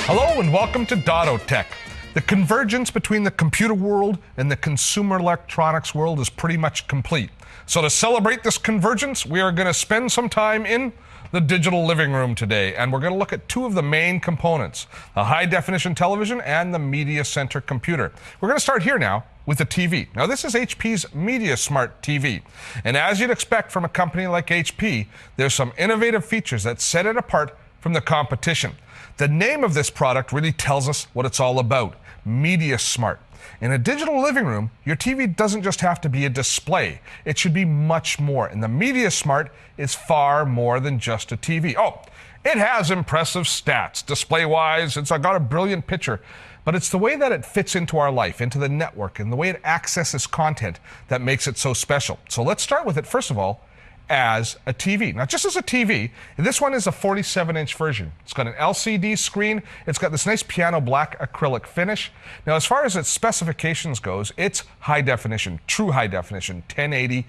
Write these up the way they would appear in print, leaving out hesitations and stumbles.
Hello and welcome to Dotto Tech. The convergence between the computer world and the consumer electronics world is pretty much complete. So to celebrate this convergence, we are going to spend some time in the digital living room today, and we're going to look at two of the main components, the high-definition television and the media center computer. We're going to start here now with the TV. Now this is HP's MediaSmart TV, and as you'd expect from a company like HP, there's some innovative features that set it apart from the competition. The name of this product really tells us what it's all about, MediaSmart. In a digital living room, your TV doesn't just have to be a display. It should be much more, and the MediaSmart is far more than just a TV. Oh, it has impressive stats. Display-wise, it's got a brilliant picture, but it's the way that it fits into our life, into the network, and the way it accesses content that makes it so special. So let's start with it, first of all, as a TV. Now, just as a TV, this one is a 47-inch version. It's got an LCD screen. It's got this nice piano black acrylic finish. Now, as far as its specifications goes, it's high definition, true high definition, 1080p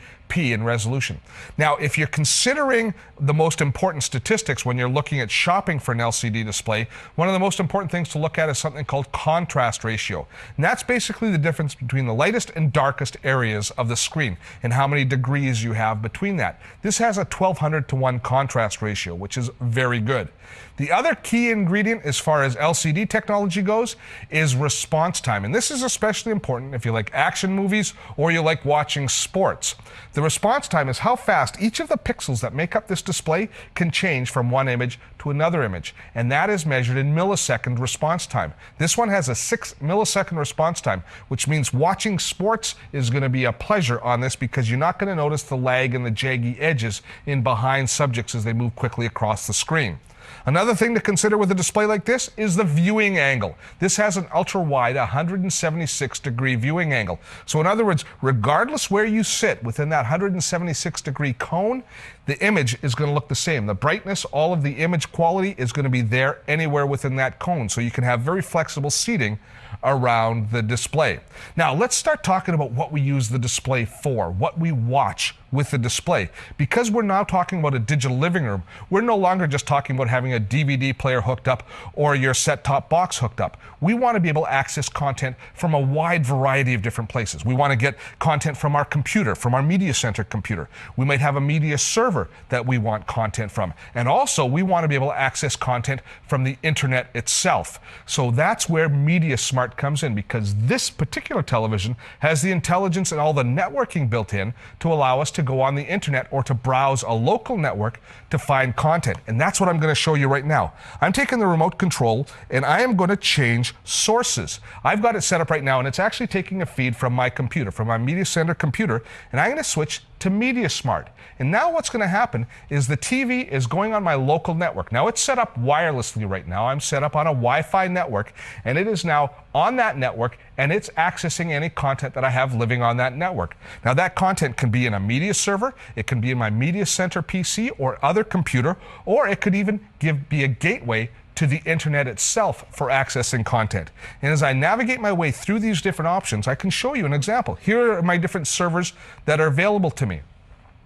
in resolution. Now, if you're considering the most important statistics when you're looking at shopping for an LCD display, one of the most important things to look at is something called contrast ratio. And that's basically the difference between the lightest and darkest areas of the screen and how many degrees you have between that. This has a 1200-to-1 contrast ratio, which is very good. The other key ingredient as far as LCD technology goes is response time. And this is especially important if you like action movies or you like watching sports. The response time is how fast each of the pixels that make up this display can change from one image to another image. And that is measured in millisecond response time. This one has a 6-millisecond response time, which means watching sports is going to be a pleasure on this because you're not going to notice the lag and the jaggy edges in behind subjects as they move quickly across the screen. Another thing to consider with a display like this is the viewing angle. This has an ultra-wide 176-degree viewing angle. So in other words, regardless where you sit within that 176-degree cone, the image is going to look the same. The brightness, all of the image quality is going to be there anywhere within that cone. So you can have very flexible seating around the display. Now let's start talking about what we use the display for, what we watch with the display. Because we're now talking about a digital living room, we're no longer just talking about having a DVD player hooked up or your set-top box hooked up. We want to be able to access content from a wide variety of different places. We want to get content from our computer, from our media center computer. We might have a media server that we want content from. And also we want to be able to access content from the internet itself. So that's where MediaSmart comes in, because this particular television has the intelligence and all the networking built in to allow us to go on the internet or to browse a local network to find content. And that's what I'm going to show you right now. I'm taking the remote control and I am going to change sources. I've got it set up right now and it's actually taking a feed from my computer, from my media center computer, and I'm going to switch to MediaSmart. And now what's going to happen is the TV is going on my local network. Now it's set up wirelessly right now. I'm set up on a Wi-Fi network, and it is now on that network, and it's accessing any content that I have living on that network. Now that content can be in a media server, it can be in my media center PC or other computer, or it could even be a gateway to the internet itself for accessing content. And as I navigate my way through these different options, I can show you an example. Here are my different servers that are available to me.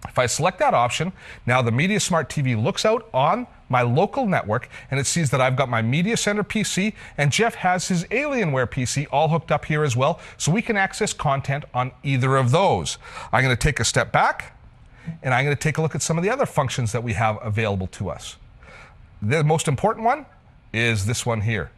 If I select that option, now the MediaSmart TV looks out on my local network and it sees that I've got my media center PC and Jeff has his Alienware PC all hooked up here as well, so we can access content on either of those. I'm going to take a step back and I'm going to take a look at some of the other functions that we have available to us. The most important one is this one here.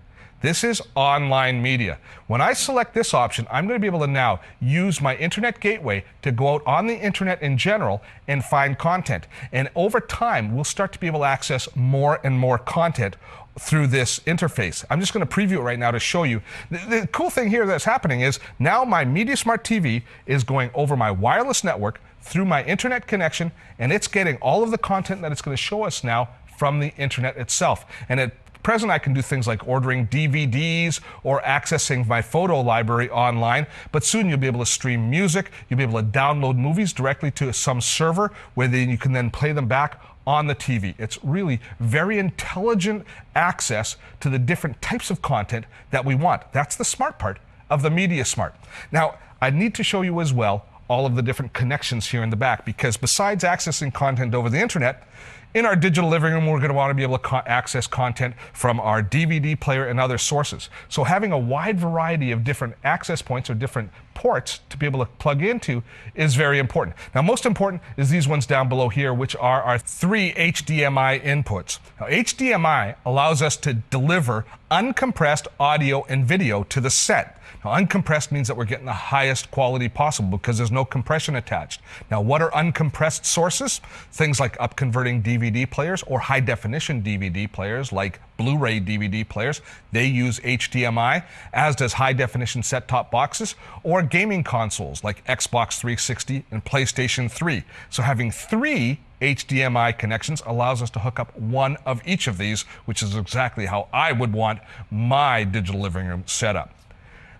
This is online media. When I select this option, I'm going to be able to now use my internet gateway to go out on the internet in general and find content. And over time, we'll start to be able to access more and more content through this interface. I'm just going to preview it right now to show you. The cool thing here that's happening is now my MediaSmart TV is going over my wireless network through my internet connection, and it's getting all of the content that it's going to show us now from the internet itself. And at present, I can do things like ordering DVDs or accessing my photo library online, but soon you'll be able to stream music, you'll be able to download movies directly to some server where you can then play them back on the TV. It's really very intelligent access to the different types of content that we want. That's the smart part of the MediaSmart. Now, I need to show you as well all of the different connections here in the back, because besides accessing content over the internet, In our digital living room, we're going to want to be able to access content from our DVD player and other sources. So having a wide variety of different access points or different ports to be able to plug into is very important. Now, most important is these ones down below here, which are our 3 HDMI inputs. Now, HDMI allows us to deliver uncompressed audio and video to the set. Now, uncompressed means that we're getting the highest quality possible because there's no compression attached. Now, what are uncompressed sources? Things like upconverting DVD players or high-definition DVD players like Blu-ray DVD players. They use HDMI, as does high-definition set-top boxes, or gaming consoles like Xbox 360 and PlayStation 3. So having 3 HDMI connections allows us to hook up one of each of these, which is exactly how I would want my digital living room set up.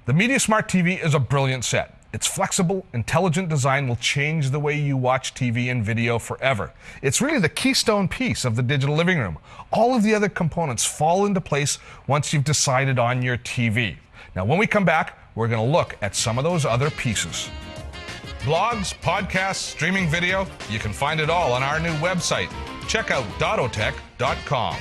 The MediaSmart TV is a brilliant set. Its flexible, intelligent design will change the way you watch TV and video forever. It's really the keystone piece of the digital living room. All of the other components fall into place once you've decided on your TV. Now, when we come back, we're going to look at some of those other pieces. Blogs, podcasts, streaming video, you can find it all on our new website. Check out dottotech.com.